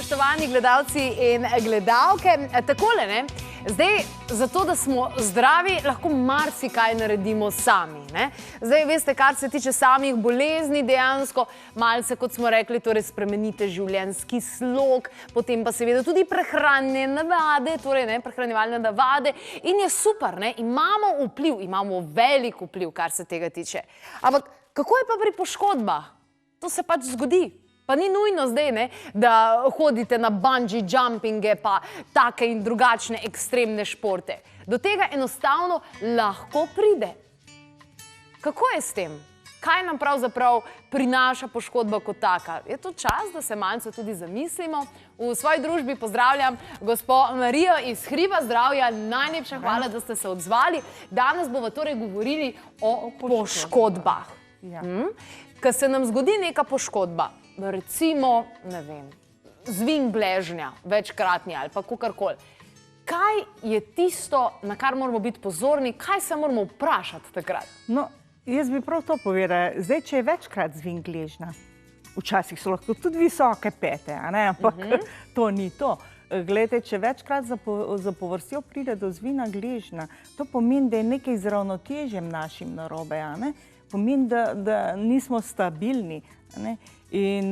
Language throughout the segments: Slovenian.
spoštovani gledalci in gledalke. Takole, ne? Zdaj, zato, da smo zdravi, lahko marsikaj naredimo sami, ne? Zdaj, veste, kar se tiče samih bolezni, dejansko malce, kot smo rekli, torej spremenite življenjski slog, potem pa seveda tudi prehranjene navade, torej ne, prehranjevalne navade in je super, ne? Imamo vpliv, imamo velik vpliv, kar se tega tiče. Ampak kako je pa pri poškodbah? To se pač zgodi. Pa ni nujno zdaj, ne, da hodite na bungee jumpinge pa take in drugačne ekstremne športe. Do tega enostavno lahko pride. Kako je s tem? Kaj nam pravzaprav prinaša poškodba kot taka? Je to čas, da se malce tudi zamislimo? V svoji družbi pozdravljam gospo Marijo iz Hriba zdravja. Najlepša hvala, da ste se odzvali. Danes bomo torej govorili o poškodbah. Ko se nam zgodi neka poškodba, recimo, ne vem, zvin gležnja, večkratni ali pa kakorkoli. Kaj je tisto, na kar moramo biti pozorni, kaj se moramo vprašati takrat? No, jaz bi prav to povedala. Zdaj, če je večkrat zvin gležnja, včasih so lahko tudi visoke pete, a ne, ampak to ni to. Glejte, če večkrat zapovrstjo pride do zvina gležnja, to pomeni, da je nekaj z ravnotežjem našim narobe, a ne? Pomeni, da nismo stabilni, a ne? In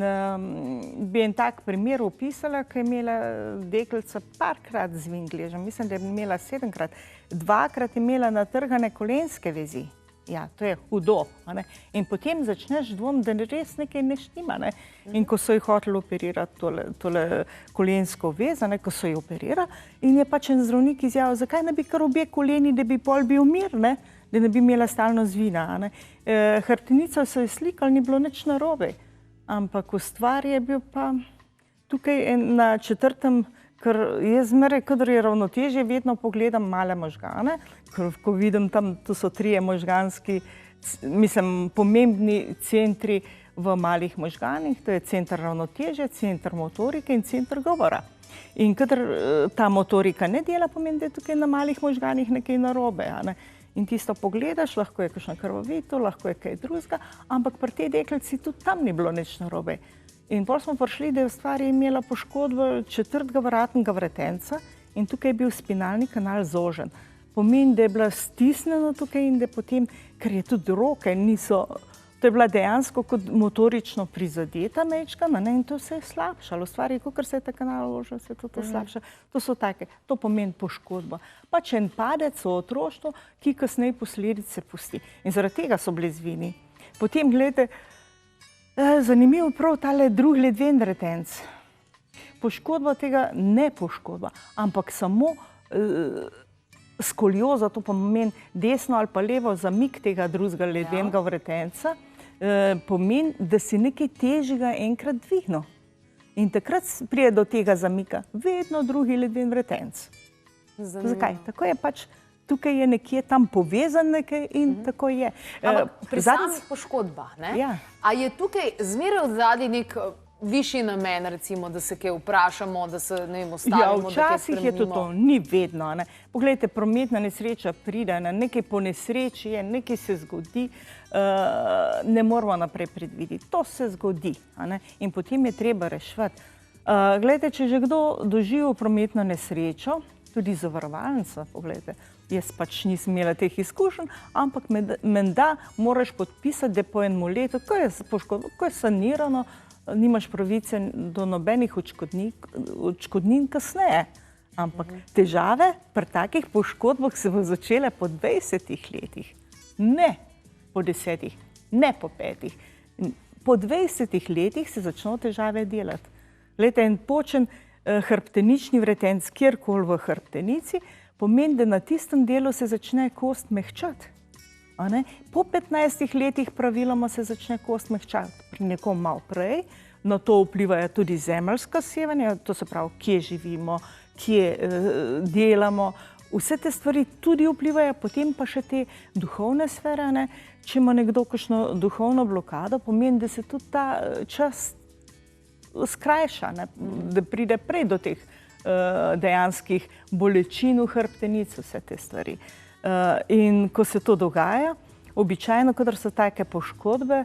bi en tak primer opisala, ko je imela deklica parkrat zvin gležnja. Mislim, da je imela 7-krat. 2-krat je imela natrgane kolenske vezi. Ja, to je hudo. In potem začneš dvom, da res nekaj ne štima. In ko so ji hoteli operirati tole kolensko vez, ko so ji operirali, in je pač en zdravnik izjavil, zakaj ne bi kar obe koleni, da bi pol bil mir, da ne bi imela stalno zvina. Hrbtenico so ji slikali, ni bilo nič narobe. Ampak v stvari je bil pa tukaj na 4., ker jaz zmeraj, kadar je ravnotežje, vedno pogledam male možgane, ker ko vidim tam, to so 3 možganski, mislim, pomembni centri v malih možganih, to je center ravnotežja, center motorike in center govora. In kadar ta motorika ne dela, pomeni, da je tukaj na malih možganih nekaj narobe, a ne? In tisto pogledaš, lahko je kakšno krvavito, lahko je kaj drugega, ampak pri tej deklici tudi tam ni bilo nič narobe. In potem smo prišli, da je v stvari imela poškodbo 4. vratnega vretenca in tukaj je bil spinalni kanal zožen. Pomeni, da je bila stisnjena tukaj in da potem, ker je tudi roke niso, to je bila dejansko kot motorično prizadeta mečka, in to se je slabšalo. V stvari, kakor se je ta kanal zožil, se je to slabša. To so take, to pomeni poškodba. Pač en padec v otroštvu, ki kasneje posledice pusti. In zaradi tega so bili zvini. Potem, gledajte, zanimivo prav tale drugi ledven vretenc. Poškodba tega ne poškodba, ampak samo skolioza, to pomeni desno ali pa levo zamik tega drugega ledvenega vretenca, pomeni, da si nekaj težjega enkrat dvignil. In takrat pride do tega zamika vedno drugi ledven vretenc. Zakaj? Tako je pač, tukaj je nekje tam povezan nekaj in tako je. Ampak pri samih poškodbah, ne? A je tukaj zmeraj odzadaj nek višji namen, recimo, da se kaj vprašamo, da se, ne vem, ustavimo, da kaj spremenimo? Včasih je to, ni vedno. Poglejte, prometna nesreča pride, nekaj po nesreči je, nekaj se zgodi, ne moramo naprej predvideti. To se zgodi in potem je treba reševati. Glejte, če že kdo doživel prometno nesrečo, tudi zavarovalnica, poglejte, jaz pač nisem imela teh izkušenj, ampak menda moraš podpisati, da po enem letu, ko je poškodba, ko je sanirano, nimaš pravice do nobenih odškodnin kasneje. Ampak težave pri takih poškodbah se bo začele po 20 letih. Ne po 10, ne po 5. Po 20 letih se začnejo težave delati. Glejte, en počen hrbtenični vretenc, kjerkoli v hrbtenici, pomeni, da na tistem delu se začne kost mehčati. Po 15 letih praviloma se začne kost mehčati, pri nekom malo prej. Na to vplivajo tudi zemeljska sevanja, to se pravi, kje živimo, kje delamo. Vse te stvari tudi vplivajo, potem pa še te duhovne sfere. Če ima nekdo kakšno duhovno blokado, pomeni, da se tudi ta čas skrajša, da pride prej do teh dejanskih bolečin v hrbtenici, vse te stvari. In ko se to dogaja, običajno, kadar so take poškodbe,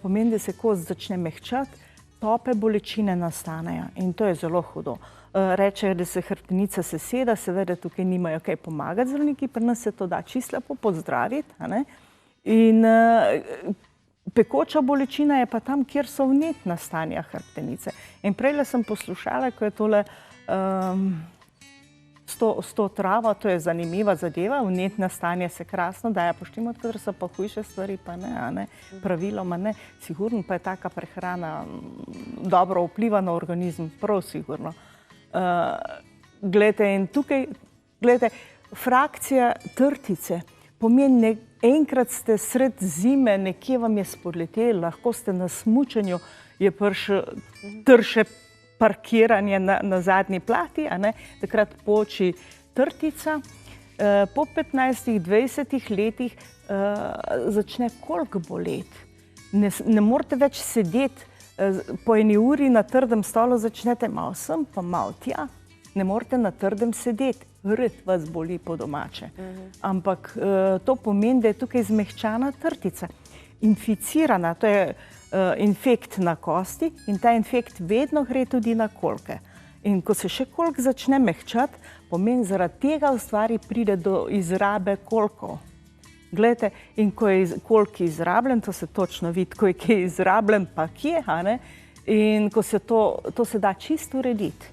pomeni, da se kost začne mehčati, tope bolečine nastanejo in to je zelo hudo. Rečejo, da se hrbtenica seseda, seveda tukaj nimajo kaj pomagati zdravniki, pri nas se to da čisto lepo pozdraviti. In pekoča bolečina je pa tam, kjer so vnetna stanja hrbtenice. In prejle sem poslušala, ko je tole s to travo, to je zanimiva zadeva, vnetna stanja se krasno daje poštimati, kadar so pa hujše stvari, pa ne, praviloma ne. Sigurno pa je taka prehrana dobro vpliva na organizem, prav sigurno. Glejte, in tukaj, glejte, frakcija trtice pomeni, enkrat ste sred zime, nekje vam je spodletelo, lahko ste na smučanju, je prišel trše parkiranje na zadnji plati, takrat poči trtica. Po 15-20 letih začne kolk boleti. Ne morete več sedeti, po eni uri na trdem stolu začnete malo sem, pa malo tja. Ne morete na trdem sedeti, vrt vas boli po domače. Ampak to pomeni, da je tukaj zmehčana trtica. Inficirana, to je infekt na kosti in ta infekt vedno gre tudi na kolke. In ko se še kolk začne mehčati, pomeni zaradi tega v stvari pride do izrabe kolkov. Glejte, in ko je kolk izrabljen, to se točno vidi, ko je kje izrabljen, pa kje, in ko se to se da čisto urediti.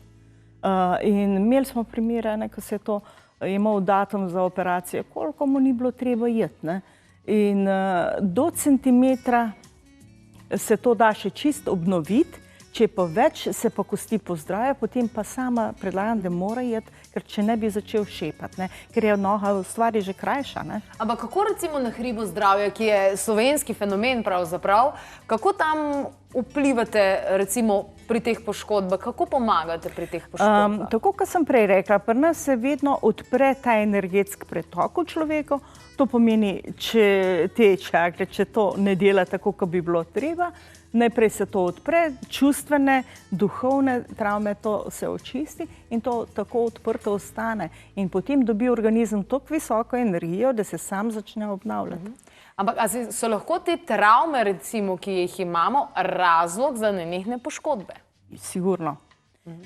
In imeli smo primere, ko se je to imel datum za operacijo, koliko mu ni bilo treba jeti. In do centimetra se to da še čisto obnoviti, če pa več se pa kosti pozdravijo, potem pa sama predlagam, da mora jeti, ker če ne bi začel šepati, ker je noga v stvari že krajša. Ampak kako recimo na hribu zdravja, ki je slovenski fenomen pravzaprav, kako tam vplivate recimo pri teh poškodbah, kako pomagate pri teh poškodbah? Tako, kot sem prej rekla, pri nas se vedno odpre ta energetski pretok v človeku, to pomeni, če to ne dela tako, kot bi bilo treba, najprej se to odpre, čustvene, duhovne travme, to se očisti in to tako odprto ostane. In potem dobi organizem toliko visoko energijo, da se sam začne obnavljati. Ampak so lahko te travme, recimo, ki jih imamo, razlog za nenehne poškodbe? Sigurno.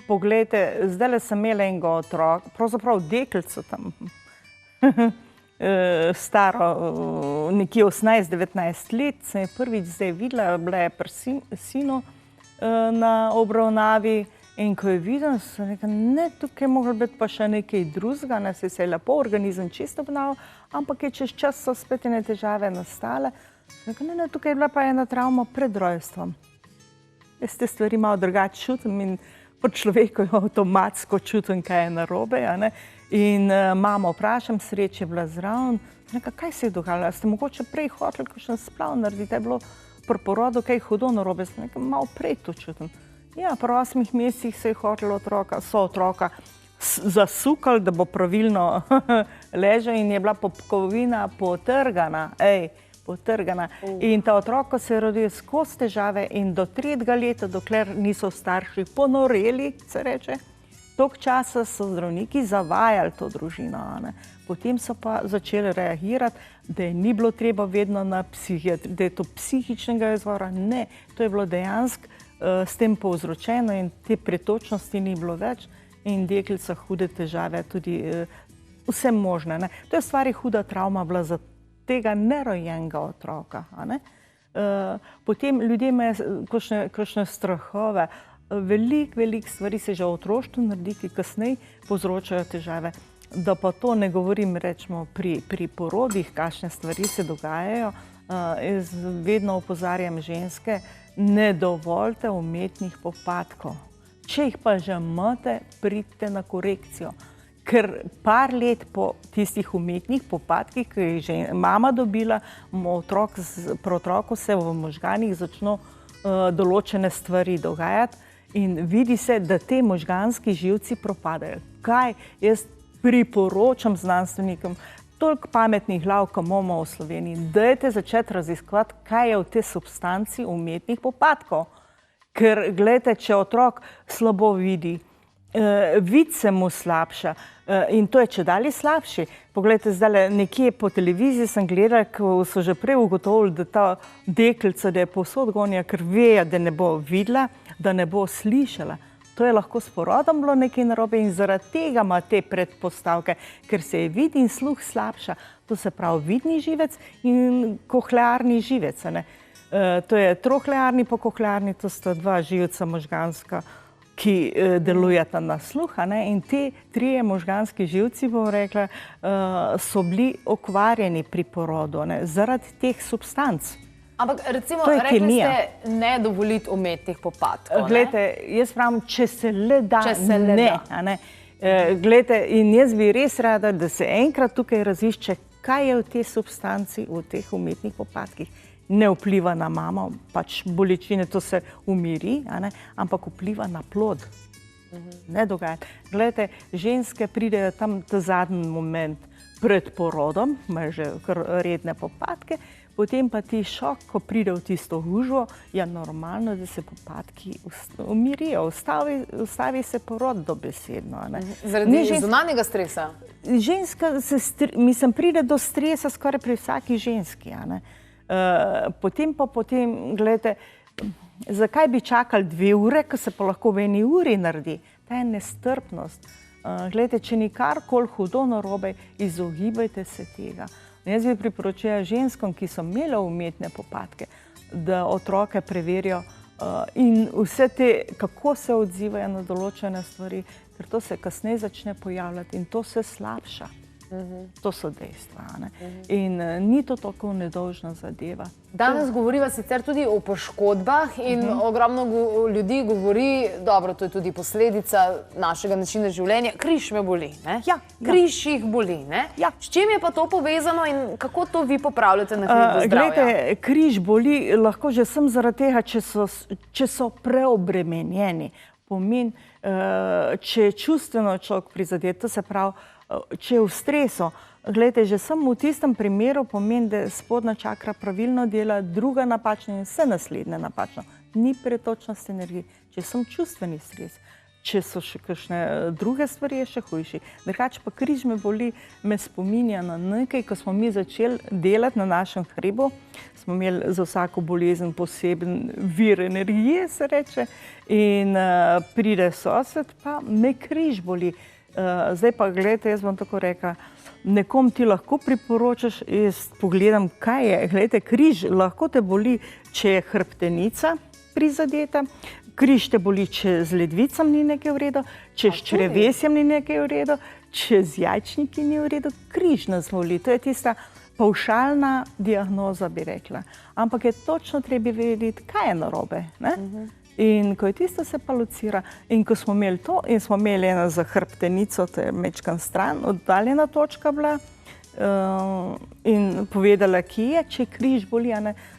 Poglejte, zdajle sem imela enega otroka, pravzaprav deklico tam, staro nekje 18-19 let, sem je prvič zdaj videla, bila je pri sinu na obravnavi in ko je videla, sem rekla, ne, tukaj je moglo biti pa še nekaj drugega, se je lepo organizem čisto obnavljal, ampak je čez čas so spet ene težave nastale. Sem rekla, ne, tukaj je bila pa ena travma pred rojstvom. Jaz te stvari malo drugače čutim in pri človeku avtomatsko čutim, kaj je narobe. In mamo vprašam, sreče je bila zraven, nekaj, kaj se je dogajalo? Ste mogoče prej hoteli kakšen splav narediti, je bilo pri porodu kaj hudo narobe? Sem nekaj malo prej to čutim. Ja, pri 8 mesecih se je hotelo otroka zasukali, da bo pravilno ležal in je bila popkovina potrgana. Potrgana. In ta otrok, ko se je rodil skozi težave in do 3. leta, dokler niso starši ponoreli, se reče, toliko časa so zdravniki zavajali to družino. Potem so pa začeli reagirati, da ni bilo treba vedno na psihiatriji, da je to psihičnega izvora. Ne, to je bilo dejansko s tem povzročeno in te pretočnosti ni bilo več in deklica hude težave, tudi vse možne. To je stvari huda travma bila za tega nerojenega otroka. Potem ljudje imajo kakšne strahove. Veliko stvari se že v otroštvu naredi, ki kasneje povzročajo težave. Da pa to ne govorim, rečemo, pri porodih, kakšne stvari se dogajajo. Jaz vedno opozarjam ženske, ne dovolite umetnih popadkov. Če jih pa že imate, pridite na korekcijo. Ker par let po tistih umetnih popadkih, ki jih je mama dobila, pri otroku se v možganih začno določene stvari dogajati in vidi se, da te možganski živci propadajo. Kaj jaz priporočam znanstvenikom, toliko pametnih glav, ko imamo v Sloveniji, dajte začeti raziskovati, kaj je v tej substanci umetnih popadkov. Ker, gledajte, če otrok slabo vidi, vid se mu slabša in to je čedalje slabši. Poglejte, zdaj nekje po televiziji sem gledala, ko so že prej ugotovili, da ta deklica, da je povsod gonja, ker ve, da ne bo videla, da ne bo slišala. To je lahko s porodom bilo nekaj narobe in zaradi tega ima te predpostavke, ker se je vid in sluh slabša. To se pravi vidni živec in kohlearni živec. To je trohlearni pa kohlearni, to sta dva živca možganska, ki delujeta na sluh. In te trije možganski živci, bom rekla, so bili okvarjeni pri porodu zaradi teh substanc. Ampak recimo, rekli ste, ne dovoliti umetnih popadkov. Glejte, jaz pravim, če se le da, ne. Glejte, in jaz bi res rada, da se enkrat tukaj razišče, kaj je v tej substanci, v teh umetnih popadkih. Ne vpliva na mamo, pač bolečine, to se umiri, ampak vpliva na plod. Ne dogajati. Glejte, ženske pridejo tam ta zadnji moment pred porodom, imajo že kar redne popadke, potem pa ti šok, ko pride v tisto gužvo, je normalno, da se popadki umirijo, ustavi se porod dobesedno. Zaradi zunanjega stresa? Ženska pride do stresa skoraj pri vsaki ženski. Potem, gledajte, zakaj bi čakali 2 ure, ko se pa lahko v 1 uri naredi? Ta je nestrpnost. Gledajte, če ni karkoli hudo narobe, izogibajte se tega. Jaz bi priporočila ženskom, ki so imele umetne popadke, da otroke preverijo in vse te, kako se odzivajo na določene stvari, ker to se kasneje začne pojavljati in to se slabša. To so dejstva. In ni to tako nedolžna zadeva. Danes govoriva sicer tudi o poškodbah in ogromno ljudi govori, dobro, to je tudi posledica našega načina življenja, križ me boli, ne? Križ jih boli, ne? S čim je pa to povezano in kako to vi popravljate na hribu zdravja? Glejte, križ boli lahko že sem zaradi tega, če so preobremenjeni. Pomeni, če je čustveno človek prizadet, to se pravi, če je v stresu, gledajte, že sem v tistem primeru pomeni, da spodnja čakra pravilno dela, druga napačna in vse naslednje napačno. Ni pretočnost energije. Če sem čustveni stres, če so še kakšne druge stvari, je še hujši. Drugače pa križ me boli, me spominja na nekaj, ko smo mi začeli delati na našem hribu, smo imeli za vsako bolezen poseben vir energije, se reče, in pride sosed, pa me križ boli. Zdaj pa, gledajte, jaz bom tako rekla, nekom ti lahko priporočaš, jaz pogledam, kaj je. Gledajte, križ lahko te boli, če je hrbtenica prizadeta, križ te boli, če z ledvicami ni nekaj v redu, če s črevesjem ni nekaj v redu, če z jajčniki ni v redu, križ nas boli. To je tista pavšalna diagnoza, bi rekla. Ampak je točno treba vedeti, kaj je narobe. In ko je tisto se pa locira, in ko smo imeli to, in smo imeli eno za hrbtenico, to je mečkan stran, oddaljena točka bila, in povedala, ki je, če križ boli,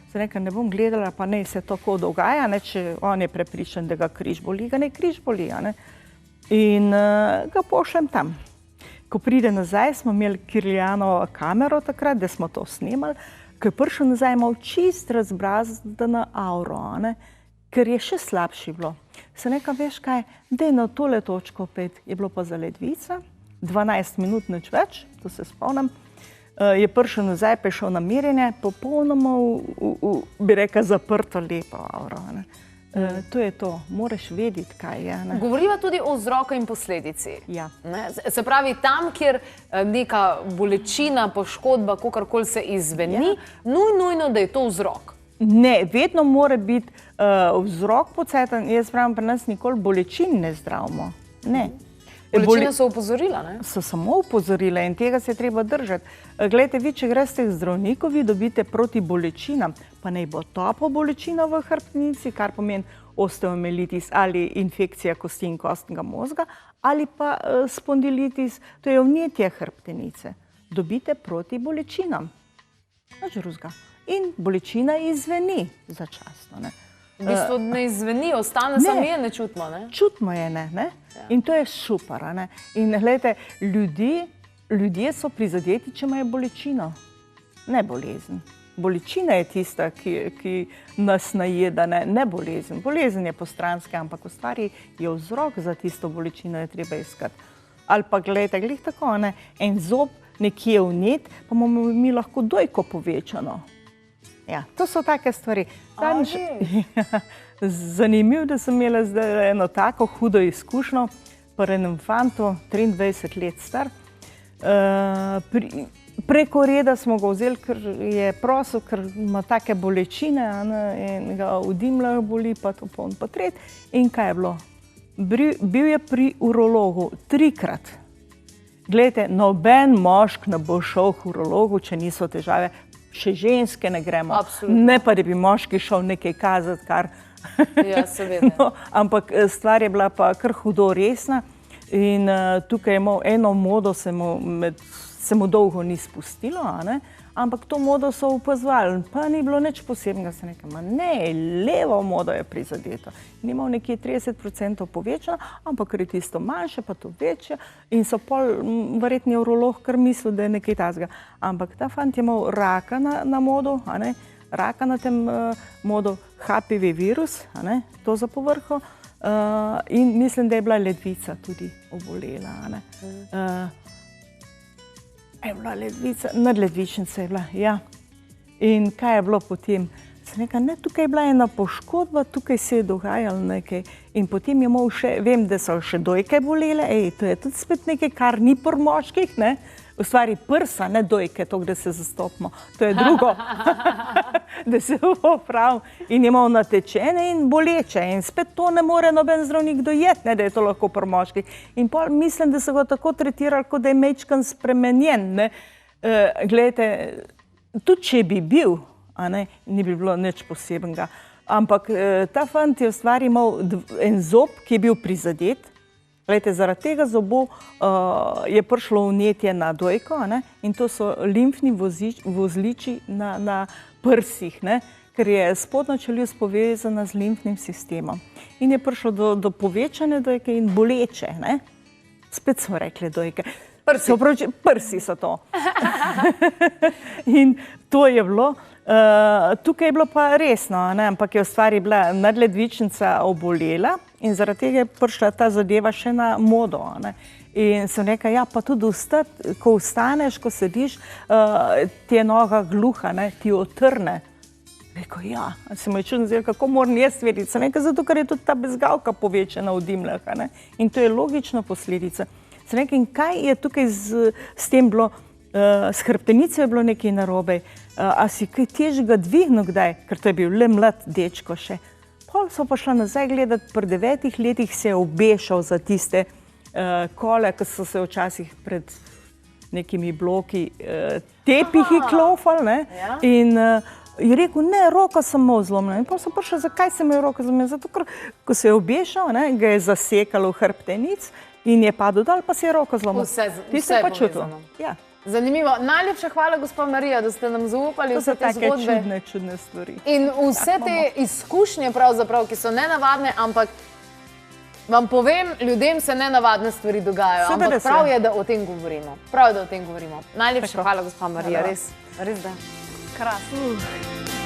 sem rekla, ne bom gledala, pa ne se tako dogaja, če on je prepričan, da ga križ boli, ga ne križ boli. In ga pošljem tam. Ko pride nazaj, smo imeli Kirlianovo kamero takrat, da smo to snemali, ko je prišel nazaj, imel čist razbrazdano auro, ker je še slabši bilo. Sem rekla, veš kaj, daj na tole točko opet. Je bilo pa za ledvica, 12 minut, nič več, to se spomnim. Je prišel nazaj, pa je šel na merjenje, popolnoma, bi rekla, zaprto lepo auro. To je to, moraš vedeti, kaj je. Govoriva tudi o vzroku in posledici. Ja. Se pravi, tam, kjer neka bolečina, poškodba, kakorkoli se izveni, nujno, da je to vzrok. Ne, vedno mora biti vzrok podcetan. Jaz pravim, pri nas nikoli bolečin ne zdravimo. Ne. Bolečine so opozorila, ne? So samo opozorila in tega se je treba držati. Glejte, vi, če greste k zdravniku, vi dobite proti bolečinam, pa naj bo topo bolečina v hrbtenici, kar pomeni osteomelitis ali infekcija kosti in kostnega mozga, ali pa spondilitis, to je vnetje hrbtenice. Dobite proti bolečinam. Nič drugega. In bolečina izveni začasno. V bistvu ne izveni, ostane samo je, ne čutimo, ne? Čutimo je, ne? In to je super, ne? In gledajte, ljudje so prizadeti, če imajo bolečino, ne bolezen. bolečina je tista, ki nas najeda, ne bolezen. Bolezen je postranska, ampak v stvari je vzrok za tisto bolečino, je treba iskati. Ali pa gledajte, glih tako, en zob nekje vnet, pa imamo mi lahko dojko povečano. Ja, to so take stvari. Zanimivo, da sem imela zdaj eno tako hudo izkušnjo pri enem fantu, 23 let star. Preko reda smo ga vzeli, ker je prosil, ker ima take bolečine in ga v dimljah boli, pa to poln potret. In kaj je bilo? Bil je pri urologu 3-krat. Glejte, noben mošk ne bo šel k urologu, če niso težave. Še ženske ne gremo. Absolutno. Ne pa, da bi moški šel nekaj kazati, kar... Ja, seveda. No, ampak stvar je bila pa kar hudo resna in tukaj je imel eno modo, se mu dolgo ni spustilo, ampak to modo so opazovali, pa ni bilo nič posebnega. Sem rekel, ne, levo modo je prizadeto. Ni imel nekje 30% povečano, ampak ker je tisto manjše, pa to večje. In so pol verjetni urolog kar mislil, da je nekaj tazga. Ampak ta fant je imel raka na modu, raka na tem modu, HPV virus, to za povrhu. In mislim, da je bila ledvica tudi obolela. Je bila ledvica, nadledvičnica je bila, ja. In kaj je bilo potem? Sem rekla, ne, tukaj je bila ena poškodba, tukaj se je dogajalo nekaj. In potem je imel še, vem, da so še dojke bolele, to je tudi spet nekaj, kar ni pri moških, ne. V stvari prsa, ne dojke, to, da se zastopimo. To je drugo, da se popravi. In je imel natečene in boleče. In spet to ne more noben zdravnik dojeti, ne, da je to lahko pri moških. In pol mislim, da so ga tako tretirali, kot da je majčken spremenjen, ne. Glejte, tudi če bi bil, ni bi bilo nič posebnega. Ampak ta fant je v stvari imel en zob, ki je bil prizadet. Glejte, zaradi tega zobu je prišlo vnetje na dojko, in to so limfni vozliči na prsih, ker je spodnja čeljust povezana z limfnim sistemom. In je prišlo do povečane dojke in boleče, spet smo rekli dojke. Prsi so to. In to je bilo. Tukaj je bilo pa resno, ampak je v stvari bila nadledvičnica obolela in zaradi tega je prišla ta zadeva še na modo. In sem rekla, ja, pa tudi vstati, ko vstaneš, ko sediš, ti je noga gluha, ti otrne. Rekla, ja, se mu je čudno zdelo, kako moram jaz vedeti. Sem rekla, zato, ker je tudi ta bezgavka povečana v dimljah. In to je logična posledica. Sem rekla, in kaj je tukaj s tem bilo? S hrbtenico je bilo nekaj narobe, a si kaj težjega dvignil kdaj, ker to je bil le mlad dečko še. Pol so pa šla nazaj gledati, pri 9 letih se je obešal za tiste kole, ki so se včasih pred nekimi bloki tepihi klofali, in je rekel, ne, roka sem imel zlomljena. In pol so prišli, zakaj sem imel roka zlomljena? Zato, ker ko se je obešal, ga je zasekalo v hrbtenic in je padel dol, pa se je roka zlomila. Vse povezano. Ja. Zanimivo. Najlepša hvala, gospa Marija, da ste nam zaupali vse te zgodbe. To so take čudne stvari. In vse te izkušnje pravzaprav, ki so nenavadne, ampak vam povem, ljudem se nenavadne stvari dogajajo. Ampak prav je, da o tem govorimo. Prav je, da o tem govorimo. Najlepša hvala, gospa Marija. Res da. Krasno.